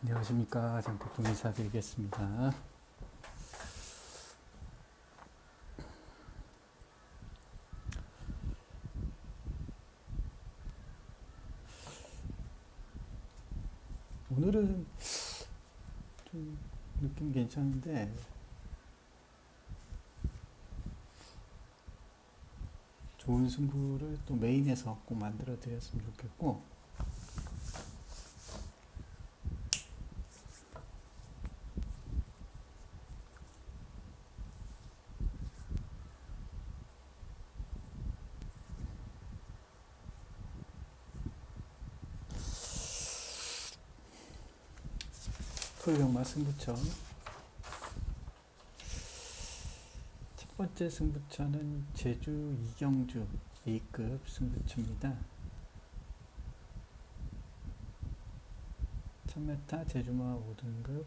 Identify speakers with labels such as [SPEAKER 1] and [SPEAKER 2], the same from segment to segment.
[SPEAKER 1] 안녕하십니까. 장택동 인사드리겠습니다. 오늘은 좀 느낌 괜찮은데 좋은 승부를 또 메인에서 꼭 만들어 드렸으면 좋겠고, 토요병마 승부처 첫 번째 승부처는 제주 이경주 A급 승부처입니다. 1000m 제주마 5등급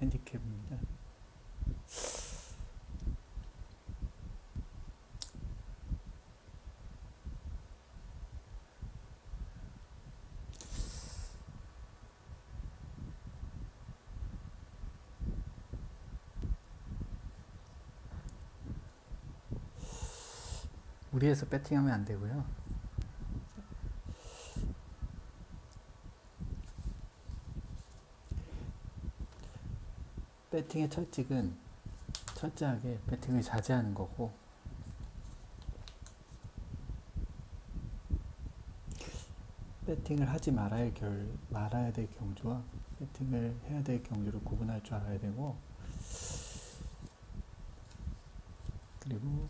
[SPEAKER 1] 핸디캡입니다. 무리해서 배팅하면 안 되고요. 배팅의 철칙은 철저하게 배팅을 자제하는 거고, 배팅을 하지 말아야 될 경주와 배팅을 해야 될 경주를 구분할 줄 알아야 되고, 그리고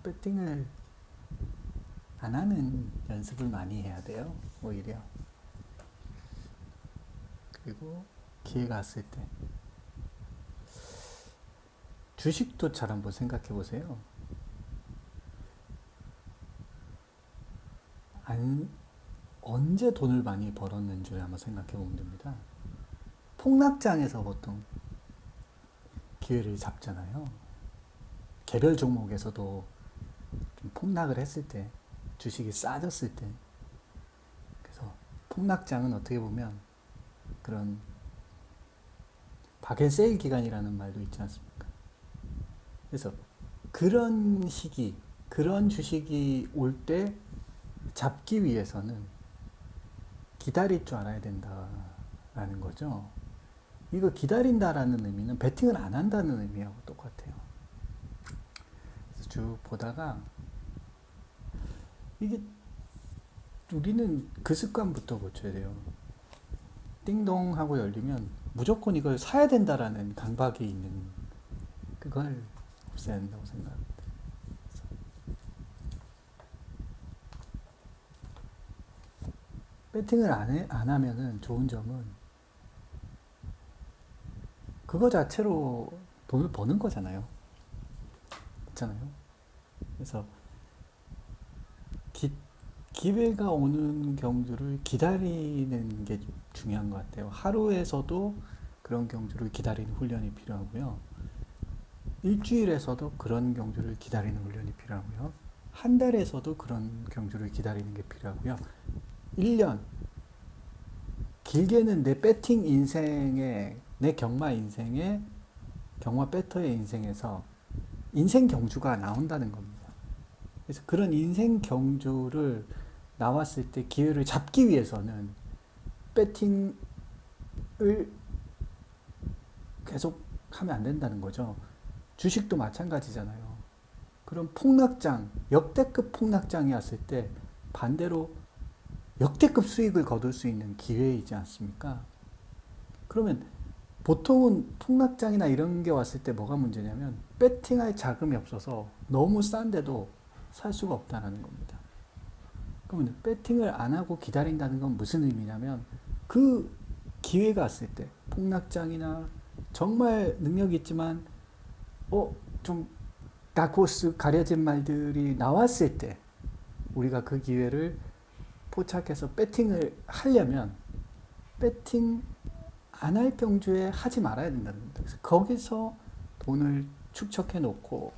[SPEAKER 1] 배팅을 안 하는 연습을 많이 해야 돼요. 오히려. 그리고 기회가 왔을 때 주식도 잘 한번 생각해 보세요. 언제 돈을 많이 벌었는지를 한번 생각해 보면 됩니다. 폭락장에서 보통 기회를 잡잖아요. 개별 종목에서도 좀 폭락을 했을 때, 주식이 싸졌을 때, 그래서 폭락장은 어떻게 보면 그런 박앤세일 기간이라는 말도 있지 않습니까? 그래서 그런 시기, 그런 주식이 올 때 잡기 위해서는 기다릴 줄 알아야 된다라는 거죠. 이거 기다린다라는 의미는 배팅을 안 한다는 의미하고 똑같아요. 그래서 쭉 보다가 이게 우리는 그 습관부터 고쳐야 돼요. 띵동 하고 열리면 무조건 이걸 사야 된다라는 강박이 있는, 그걸 없애야 된다고 생각합니다. 배팅을 안 하면은 좋은 점은 그거 자체로 돈을 버는 거잖아요. 그렇잖아요. 그래서 기회가 오는 경주를 기다리는 게 중요한 것 같아요. 하루에서도 그런 경주를 기다리는 훈련이 필요하고요. 일주일에서도 그런 경주를 기다리는 훈련이 필요하고요. 한 달에서도 그런 경주를 기다리는 게 필요하고요. 1년, 길게는 내 배팅 인생에, 내 경마 인생에, 경마 배터의 인생에서 인생 경주가 나온다는 겁니다. 그래서 그런 인생 경주를 나왔을 때 기회를 잡기 위해서는 배팅을 계속 하면 안 된다는 거죠. 주식도 마찬가지잖아요. 그럼 폭락장, 역대급 폭락장이 왔을 때 반대로 역대급 수익을 거둘 수 있는 기회이지 않습니까? 그러면 보통은 폭락장이나 이런 게 왔을 때 뭐가 문제냐면 배팅할 자금이 없어서 너무 싼데도 살 수가 없다는 겁니다. 그러면 배팅을 안 하고 기다린다는 건 무슨 의미냐면 그 기회가 왔을 때 폭락장이나 정말 능력 있지만 좀 다크호스 가려진 말들이 나왔을 때 우리가 그 기회를 포착해서 배팅을 하려면 배팅 안 할 경주에 하지 말아야 된다는 겁니다. 그래서 거기서 돈을 축적해 놓고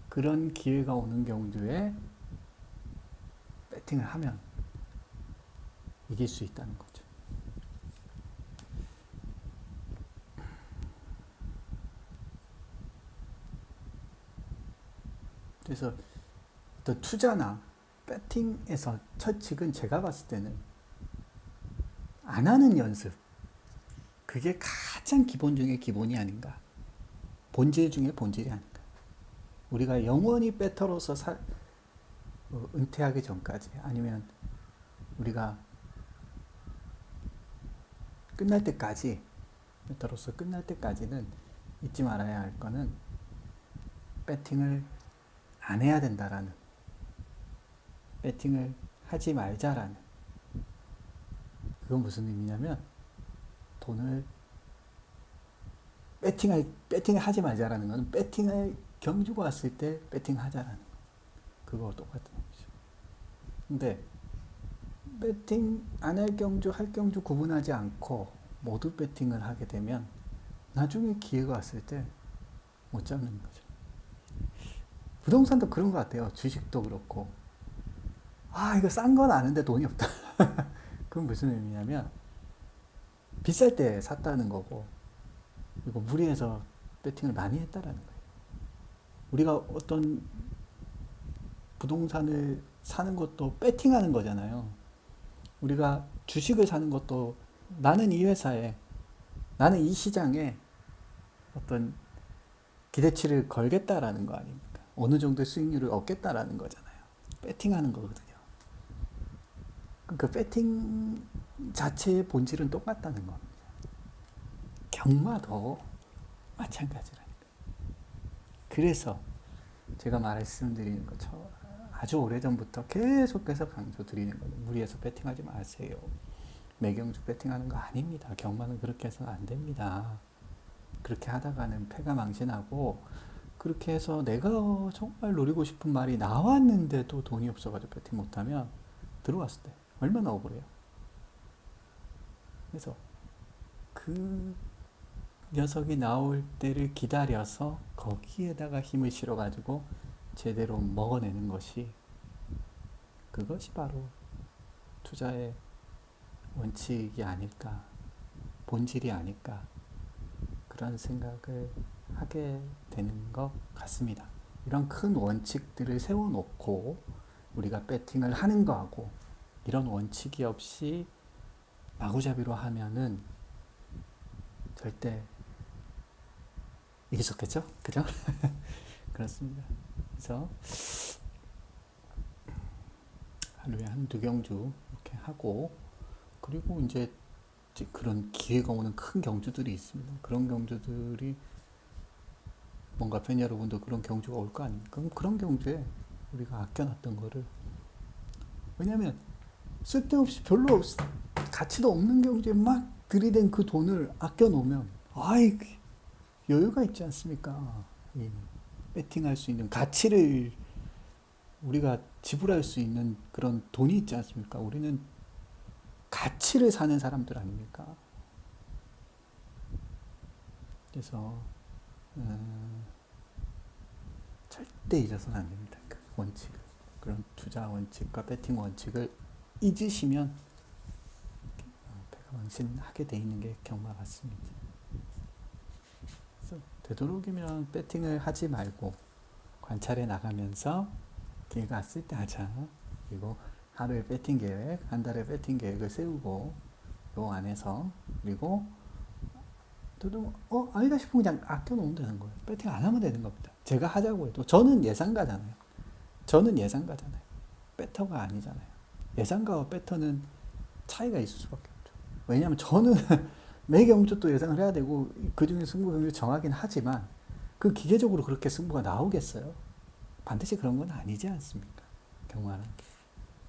[SPEAKER 1] 그런 기회가 오는 경주에 배팅을 하면 이길 수 있다는 거죠. 그래서 어떤 투자나 배팅에서 처칙은 제가 봤을 때는 안 하는 연습, 그게 가장 기본 중에 기본이 아닌가. 본질 중에 본질이 아닌가. 우리가 영원히 배터로서 은퇴하기 전까지, 아니면 우리가 끝날 때까지, 배터로서 끝날 때까지는 잊지 말아야 할 거는 배팅을 안 해야 된다라는, 배팅을 하지 말자라는. 그건 무슨 의미냐면 돈을 배팅을 하지 말자라는 건 배팅을 경주가 왔을 때 배팅하자라는 거. 그거 똑같은 거죠. 근데 배팅 안 할 경주, 할 경주 구분하지 않고 모두 배팅을 하게 되면 나중에 기회가 왔을 때 못 잡는 거죠. 부동산도 그런 것 같아요. 주식도 그렇고. 아, 이거 싼 건 아는데 돈이 없다. 그건 무슨 의미냐면 비쌀 때 샀다는 거고, 그리고 무리해서 배팅을 많이 했다라는 거예요. 우리가 어떤 부동산을 사는 것도 배팅하는 거잖아요. 우리가 주식을 사는 것도 나는 이 회사에, 나는 이 시장에 어떤 기대치를 걸겠다라는 거 아닙니까? 어느 정도의 수익률을 얻겠다라는 거잖아요. 배팅하는 거거든요. 그 배팅 자체의 본질은 똑같다는 겁니다. 경마도 마찬가지라니까. 그래서 제가 말씀드리는 것처럼 아주 오래전부터 계속해서 강조드리는 거예요. 무리해서 배팅하지 마세요. 매경주 배팅하는 거 아닙니다. 경마는 그렇게 해서는 안 됩니다. 그렇게 하다가는 패가 망신하고, 그렇게 해서 내가 정말 노리고 싶은 말이 나왔는데도 돈이 없어가지고 배팅 못하면 들어왔을 때 얼마나 억울해요. 그래서 그 녀석이 나올 때를 기다려서 거기에다가 힘을 실어가지고 제대로 먹어내는 것이, 그것이 바로 투자의 원칙이 아닐까, 본질이 아닐까, 그런 생각을 하게 되는 것 같습니다. 이런 큰 원칙들을 세워놓고 우리가 배팅을 하는 거하고, 이런 원칙이 없이 마구잡이로 하면은 절대 이길 수 없겠죠? 그죠? 그렇습니다. 그래서 하루에 한두 경주 이렇게 하고, 그리고 이제 그런 기회가 오는 큰 경주들이 있습니다. 그런 경주들이 뭔가 팬 여러분도 그런 경주가 올 거 아닙니까? 그럼 그런 경주에 우리가 아껴놨던 거를, 왜냐면 쓸데없이 별로 가치도 없는 경주에 막 들이댄 그 돈을 아껴놓으면 아이 여유가 있지 않습니까? 이 배팅할 수 있는 가치를 우리가 지불할 수 있는 그런 돈이 있지 않습니까? 우리는 가치를 사는 사람들 아닙니까? 그래서 절대 잊어서는 안 됩니다. 그 원칙을, 그런 투자 원칙과 배팅 원칙을 잊으시면 배가 망신하게 돼 있는 게 경마 같습니다. 그래서 되도록이면 배팅을 하지 말고 관찰해 나가면서 기회가 왔을 때 하자. 그리고 하루에 배팅 계획, 한 달에 배팅 계획을 세우고 요 안에서, 그리고 아니다 싶으면 그냥 아껴놓으면 되는 거예요. 배팅 안 하면 되는 겁니다. 제가 하자고 해도 저는 예상가잖아요. 배터가 아니잖아요. 예상가와 배터는 차이가 있을 수밖에 없죠. 왜냐하면 저는 매 경주 또 예상을 해야 되고, 그중에 승부 경주 정하긴 하지만 그 기계적으로 그렇게 승부가 나오겠어요? 반드시 그런 건 아니지 않습니까? 경마는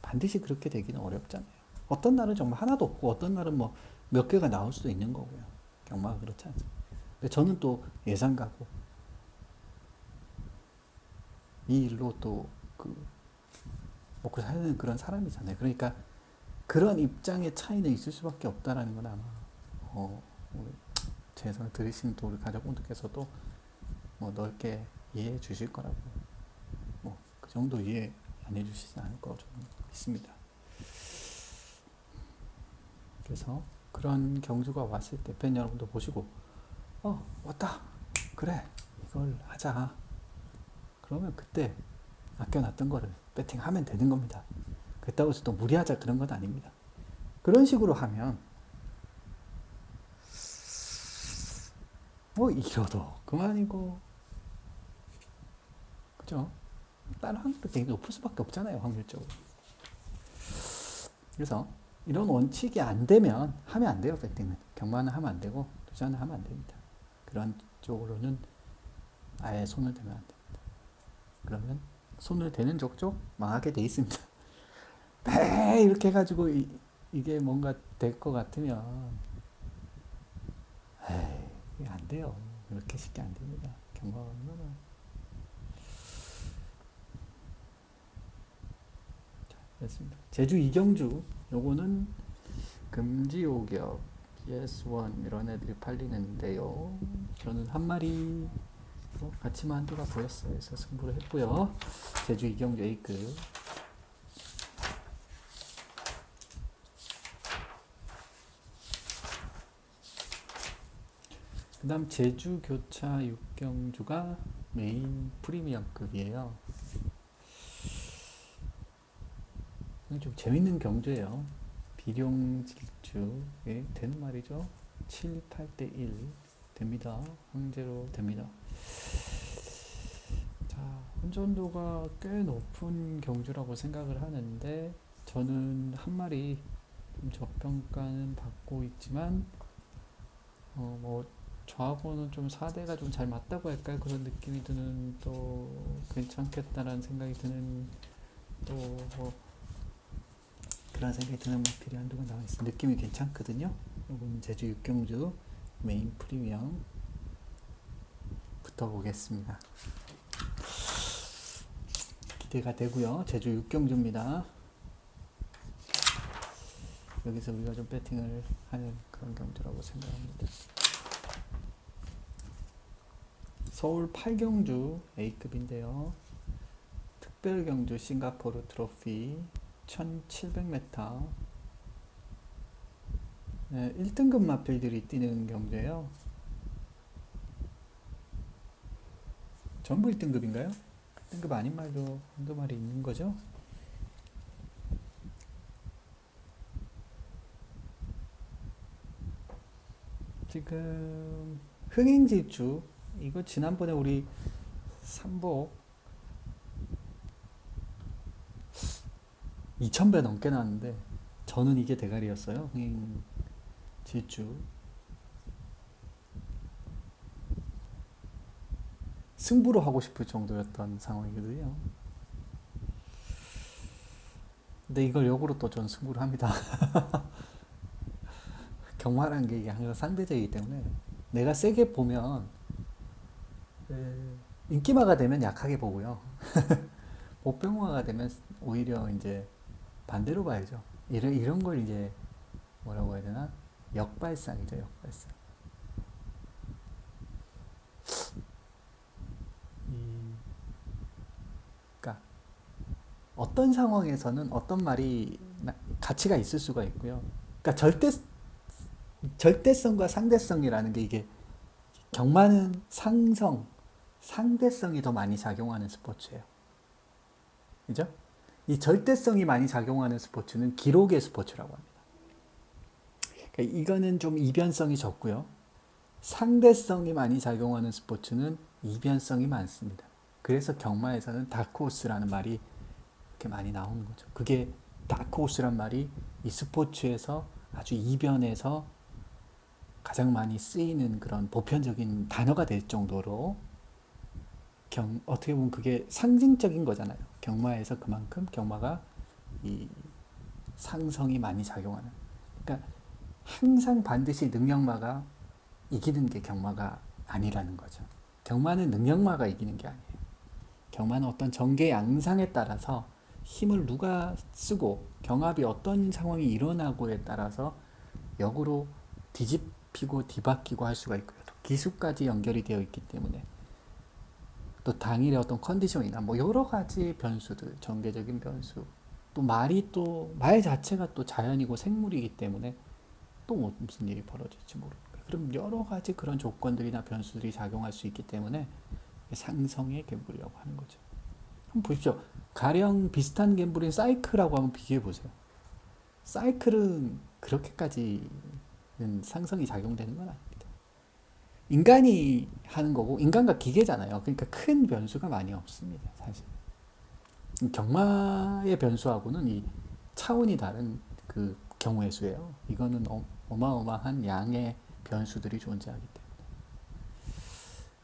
[SPEAKER 1] 반드시 그렇게 되기는 어렵잖아요. 어떤 날은 정말 하나도 없고 어떤 날은 뭐 몇 개가 나올 수도 있는 거고요. 경마가 그렇지 않습니다. 근데 저는 또 예상가고 이 일로 또 그 먹고 사는 그런 사람이잖아요. 그러니까 그런 입장의 차이는 있을 수밖에 없다라는 건 아마 우리 제 해설 들으신 또 우리 가족분들께서도 뭐 넓게 이해해 주실 거라고 뭐 그 정도 이해 안 해주시지 않을 거라고 저는 믿습니다. 그래서 그런 경주가 왔을 때 팬 여러분도 보시고 왔다 그래 이걸 하자 그러면 그때 아껴놨던 거를 배팅하면 되는 겁니다. 그렇다고 해서 또 무리하자 그런 건 아닙니다. 그런 식으로 하면 뭐 이겨도 그만이고 그죠? 다른 확률도 되게 높을 수밖에 없잖아요. 확률적으로. 그래서 이런 원칙이 안 되면 하면 안 돼요. 배팅은 경마는 하면 안 되고 투자는 하면 안 됩니다. 그런 쪽으로는 아예 손을 대면 안 됩니다. 그러면 손을 대는 족족 망하게 돼 있습니다. 매 이렇게 해가지고 이게 뭔가 될 것 같으면 이게 안 돼요. 이렇게 쉽게 안 됩니다. 경마가 얼마나 됐습니다. 제주 이경주 요거는 금지오격 PS1 이런 애들이 팔리는데요. 저는 한 마리 같이 만두가 보였어요. 그래서 승부를 했고요. 제주 이경주 A급 그 다음 제주 교차 육경주가 메인 프리미엄급이에요. 좀 재밌는 경주예요. 비룡질주에 되는 말이죠. 7, 8대 1 됩니다. 황제로 됩니다. 자, 혼전도가 꽤 높은 경주라고 생각을 하는데 저는 한 마리 좀 저평가는 받고 있지만 뭐 저하고는 좀 4대가 좀 잘 맞다고 할까요? 그런 느낌이 드는 또 괜찮겠다라는 생각이 드는 또 뭐 그런 생각이 드는 마필이 한두가 나와 있어. 느낌이 괜찮거든요. 이건 제주 육경주 메인 프리미엄 붙어보겠습니다. 기대가 되고요. 제주 육경주입니다. 여기서 우리가 좀 배팅을 하는 그런 경주라고 생각합니다. 서울 8경주 A급인데요. 특별경주 싱가포르 트로피 1700m 1등급 마필들이 뛰는 경주예요. 전부 1등급인가요? 1등급 아닌 말도 한두 마리 있는 거죠. 지금 흥행질주 이거 지난번에 우리 삼복 2000배 넘게 나왔는데 저는 이게 대가리였어요. 흥행질주 승부로 하고 싶을 정도였던 상황이거든요. 근데 이걸 역으로 또 전 승부를 합니다. 경마라는 게 이게 항상 상대적이기 때문에 내가 세게 보면 인기마가 되면 약하게 보고요. 보병화가 되면 오히려 이제 반대로 봐야죠. 이런 걸 이제 뭐라고 해야 되나? 역발상이죠, 역발상. 그러니까 어떤 상황에서는 어떤 말이 가치가 있을 수가 있고요. 그러니까 절대성과 상대성이라는 게 이게 경마는 상대성이 더 많이 작용하는 스포츠예요. 그죠? 이 절대성이 많이 작용하는 스포츠는 기록의 스포츠라고 합니다. 그러니까 이거는 좀 이변성이 적고요. 상대성이 많이 작용하는 스포츠는 이변성이 많습니다. 그래서 경마에서는 다크호스라는 말이 이렇게 많이 나오는 거죠. 그게 다크호스란 말이 이 스포츠에서 아주 이변에서 가장 많이 쓰이는 그런 보편적인 단어가 될 정도로 어떻게 보면 그게 상징적인 거잖아요. 경마에서 그만큼 경마가 이 상성이 많이 작용하는. 그러니까 항상 반드시 능력마가 이기는 게 경마가 아니라는 거죠. 경마는 능력마가 이기는 게 아니에요. 경마는 어떤 전개 양상에 따라서 힘을 누가 쓰고 경합이 어떤 상황이 일어나고에 따라서 역으로 뒤집히고 뒤바뀌고 할 수가 있고요. 또 기수까지 연결이 되어 있기 때문에 또 당일의 어떤 컨디션이나 뭐 여러 가지 변수들, 전개적인 변수, 또 말 자체가 또 자연이고 생물이기 때문에 또 무슨 일이 벌어질지 모릅니다. 그럼 여러 가지 그런 조건들이나 변수들이 작용할 수 있기 때문에 상성의 갬블이라고 하는 거죠. 한번 보십시오. 가령 비슷한 갬블인 사이클하고 한번 비교해 보세요. 사이클은 그렇게까지는 상성이 작용되는 건 아닙니다. 인간이 하는 거고 인간과 기계잖아요. 그러니까 큰 변수가 많이 없습니다. 사실 경마의 변수하고는 이 차원이 다른 그 경우의 수예요. 이거는 어마어마한 양의 변수들이 존재하기 때문에.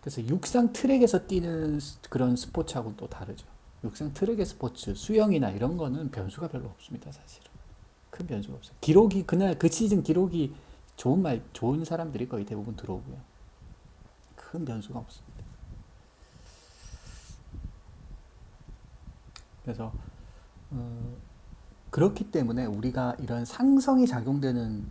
[SPEAKER 1] 그래서 육상 트랙에서 뛰는 그런 스포츠하고는 또 다르죠. 육상 트랙의 스포츠, 수영이나 이런 거는 변수가 별로 없습니다. 사실은 큰 변수가 없어요. 기록이 그날 그 시즌 기록이 좋은 사람들이 거의 대부분 들어오고요. 큰 변수가 없습니다. 그래서 그렇기 때문에 우리가 이런 상성이 작용되는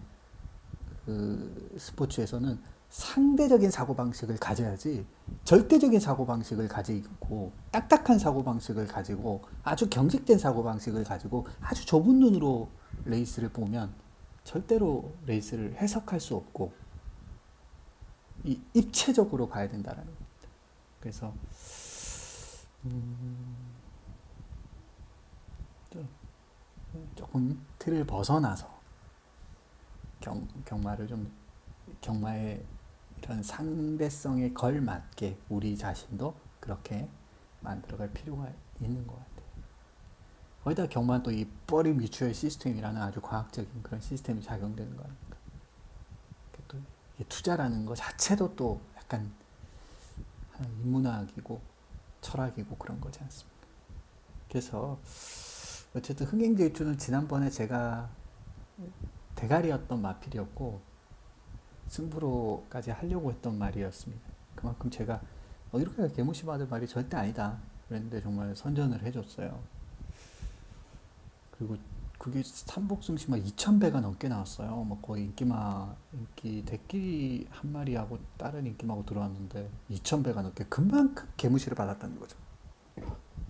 [SPEAKER 1] 그 스포츠에서는 상대적인 사고방식을 가져야지 절대적인 사고방식을 가지고 딱딱한 사고방식을 가지고 아주 경직된 사고방식을 가지고 아주 좁은 눈으로 레이스를 보면 절대로 레이스를 해석할 수 없고 입체적으로 봐야 된다는 겁니다. 그래서 조금 틀을 벗어나서 경마를 좀 경마의 이런 상대성에 걸맞게 우리 자신도 그렇게 만들어갈 필요가 있는 것 같아요. 거기다 경마는 또 이 버리 뮤추얼 시스템이라는 아주 과학적인 그런 시스템이 작용되는 거 아닙니까? 또 투자라는 거 자체도 또 약간 인문학이고 철학이고 그런 거지 않습니까? 그래서 어쨌든 흥행질주는 지난번에 제가 대가리였던 마필이었고 승부로까지 하려고 했던 말이었습니다. 그만큼 제가 이렇게 개무시받을 말이 절대 아니다 그랬는데 정말 선전을 해줬어요. 그리고 그게 삼복승시만 2,000배가 넘게 나왔어요. 뭐 거의 인기 대끼 한 마리하고 다른 인기마고 들어왔는데 2,000배가 넘게 그만큼 개무시를 받았다는 거죠.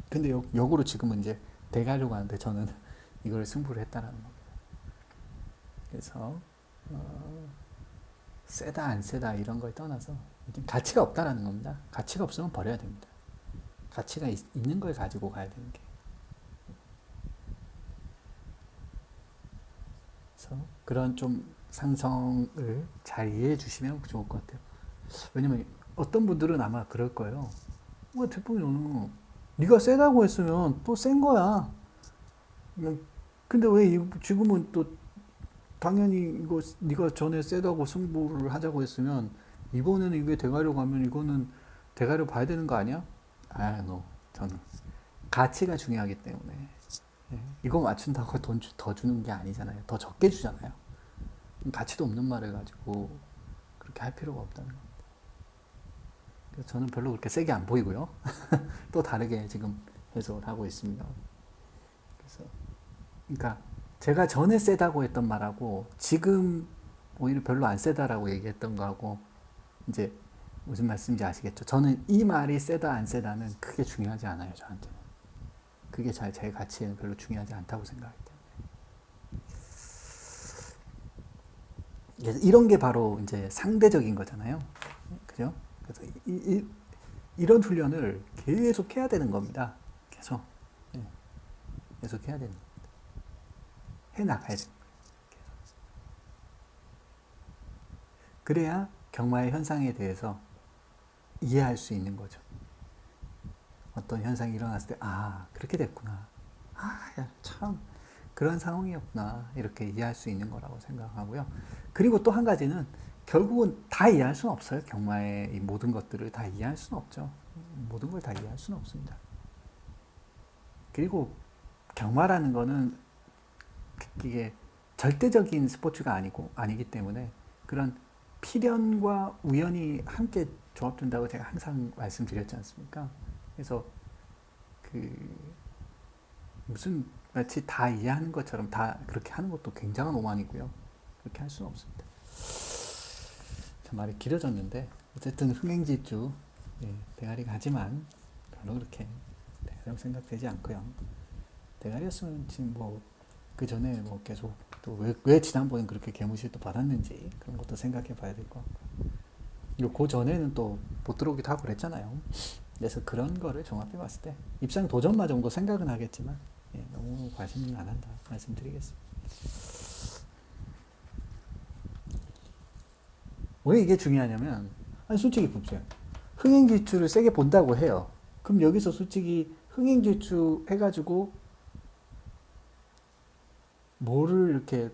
[SPEAKER 1] 근데 역으로 지금은 이제 대가려고 하는데 저는 이걸 승부를 했다라는 겁니다. 그래서 세다 안 세다 이런 걸 떠나서 가치가 없다라는 겁니다. 가치가 없으면 버려야 됩니다. 가치가 있는 걸 가지고 가야 되는 게. 그래서 그런 좀 상성을 잘 이해해 주시면 좋을 것 같아요. 왜냐면 어떤 분들은 아마 그럴 거예요. 대표님 너는 네가 세다고 했으면 또 센 거야. 근데 왜 지금은 또 당연히 이거 네가 전에 세다고 승부를 하자고 했으면 이번에는 이게 대가려 가면 이거는 대가려 봐야 되는 거 아니야? 저는 가치가 중요하기 때문에 이거 맞춘다고 돈 더 주는 게 아니잖아요. 더 적게 주잖아요. 가치도 없는 말을 가지고 그렇게 할 필요가 없다는 겁니다. 그래서 저는 별로 그렇게 세게 안 보이고요. 또 다르게 지금 해석을 하고 있습니다. 그래서 그러니까 제가 전에 세다고 했던 말하고 지금 오히려 별로 안 세다라고 얘기했던 거하고 이제 무슨 말씀인지 아시겠죠? 저는 이 말이 세다 안 세다는 크게 중요하지 않아요. 저한테는. 그게 제 가치에는 별로 중요하지 않다고 생각하기 때문에. 그래서 이런 게 바로 이제 상대적인 거잖아요. 그죠? 그래서 이런 훈련을 계속 해야 되는 겁니다. 계속. 네. 계속 해야 되는 겁니다. 해 나가야 됩니다. 그래야 경마의 현상에 대해서 이해할 수 있는 거죠. 어떤 현상이 일어났을 때, 그렇게 됐구나. 참, 그런 상황이었구나. 이렇게 이해할 수 있는 거라고 생각하고요. 그리고 또 한 가지는, 결국은 다 이해할 수는 없어요. 경마의 이 모든 것들을 다 이해할 수는 없죠. 모든 걸 다 이해할 수는 없습니다. 그리고 경마라는 거는 이게 절대적인 스포츠가 아니기 때문에 그런 필연과 우연이 함께 조합된다고 제가 항상 말씀드렸지 않습니까? 그래서 무슨 마치 다 이해하는 것처럼 다 그렇게 하는 것도 굉장한 오만이고요. 그렇게 할 수는 없습니다. 참 말이 길어졌는데 어쨌든 흥행질주 예, 대가리가 하지만 별로 그렇게 대가리라고 생각되지 않고요. 대가리였으면 지금 뭐 그 전에 뭐 계속 또 왜 지난번엔 그렇게 개무시를 또 받았는지 그런 것도 생각해 봐야 될 것 같고 그리고 그 전에는 또 못 들어오기도 하고 그랬잖아요. 그래서 그런 거를 종합해 봤을 때 입상 도전마 정도 생각은 하겠지만 예, 너무 과신은 안 한다 말씀드리겠습니다. 왜 이게 중요하냐면 아니 솔직히 보세요. 흥행지수를 세게 본다고 해요. 그럼 여기서 솔직히 흥행지수 해가지고 뭐를 이렇게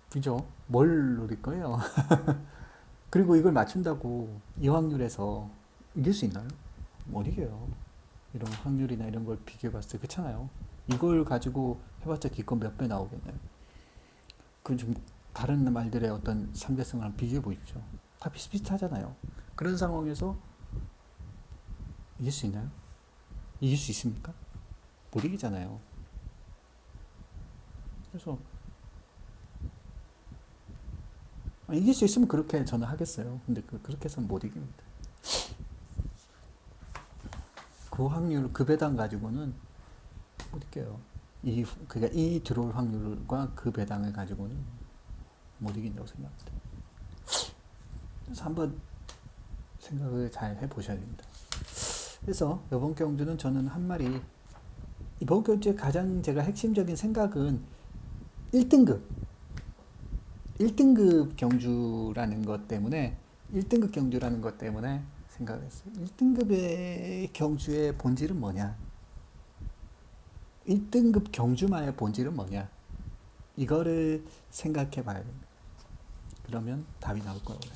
[SPEAKER 1] 그죠? 뭘 노릴 거예요? 그리고 이걸 맞춘다고 이 확률에서 이길 수 있나요? 못 이겨요. 이런 확률이나 이런 걸 비교해 봤을 때 그렇잖아요. 이걸 가지고 해봤자 기껏 몇 배 나오겠나요? 그건 좀 다른 말들의 어떤 상대성을 비교해 보십시오. 다 비슷비슷하잖아요. 그런 상황에서 이길 수 있나요? 이길 수 있습니까? 못 이기잖아요. 그래서 이길 수 있으면 그렇게 저는 하겠어요. 근데 그렇게 해서는 못 이깁니다. 그 확률, 그 배당 가지고는 못 이겨요. 그러니까 이 들어올 확률과 그 배당을 가지고는 못 이긴다고 생각합니다. 그래서 한번 생각을 잘 해보셔야 됩니다. 그래서 이번 경주는 저는 한 마리 이번 경주의 가장 제가 핵심적인 생각은 1등급 1등급 경주라는 것 때문에 1등급 경주라는 것 때문에 생각을 했어요. 1등급의 경주의 본질은 뭐냐? 1등급 경주만의 본질은 뭐냐? 이거를 생각해 봐야 됩니다. 그러면 답이 나올 거라고 해요.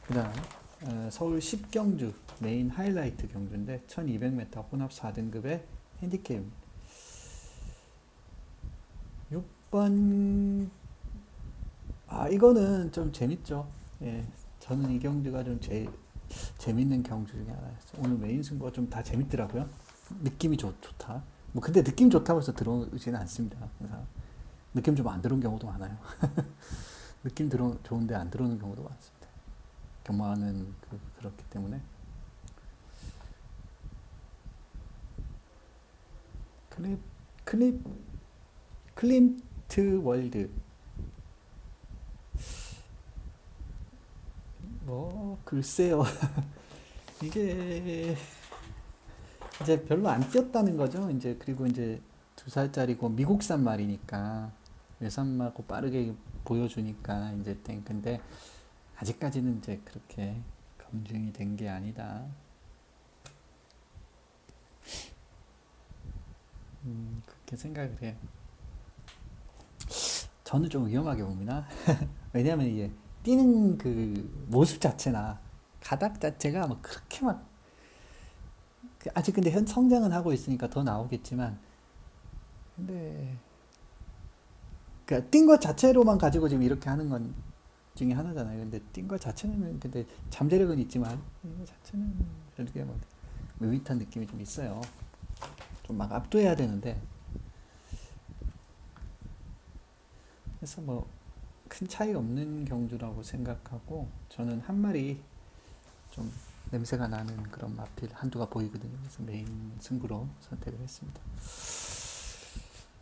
[SPEAKER 1] 그 다음 서울 10경주 메인 하이라이트 경주인데 1200m 혼합 4등급의 핸디캡입니다. 6번 이거는 좀 재밌죠. 예, 저는 이 경주가 좀 재밌는 경주 중에 하나였어요. 오늘 메인 승부가 좀 다 재밌더라고요. 느낌이 좋다. 뭐 근데 느낌 좋다고 해서 들어오지는 않습니다. 그래서 느낌 좀 안 들어온 경우도 많아요. 느낌 좋은데 안 들어오는 경우도 많습니다. 경마는 그렇기 때문에 클립 클림트 월드 뭐 글쎄요. 이게 이제 별로 안 뛰었다는 거죠. 이제 그리고 이제 2살짜리고 미국산 말이니까 외산하고 빠르게 보여주니까 이제 근데 아직까지는 이제 그렇게 검증이 된 게 아니다. 그렇게 생각을 해요. 저는 좀 위험하게 봅니다. 왜냐하면 이게 뛰는 그 모습 자체나 가닥 자체가 막 그렇게 막 아직 근데 현 성장은 하고 있으니까 더 나오겠지만 근데 그러니까 뛴 것 자체로만 가지고 지금 이렇게 하는 건 중에 하나잖아요. 근데 뛴 것 자체는 근데 잠재력은 있지만 이 자체는 이렇게 뭐 밋밋한 느낌이 좀 있어요. 좀 막 압도해야 되는데 그래서 뭐 큰 차이 없는 경주라고 생각하고 저는 한 마리 좀 냄새가 나는 그런 마필 한두가 보이거든요. 그래서 메인 승부로 선택을 했습니다.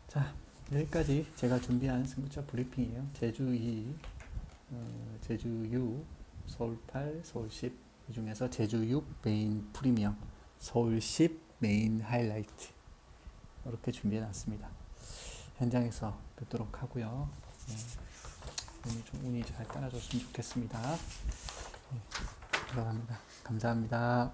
[SPEAKER 1] 자, 여기까지 제가 준비한 승부처 브리핑이에요. 제주 2, 제주 6, 서울 8, 서울 10. 이 중에서 제주 6 메인 프리미엄, 서울 10 메인 하이라이트 이렇게 준비해 놨습니다. 현장에서 뵙도록 하고요. 오늘 좀 운이 잘 따라줬으면 좋겠습니다. 들어갑니다. 감사합니다.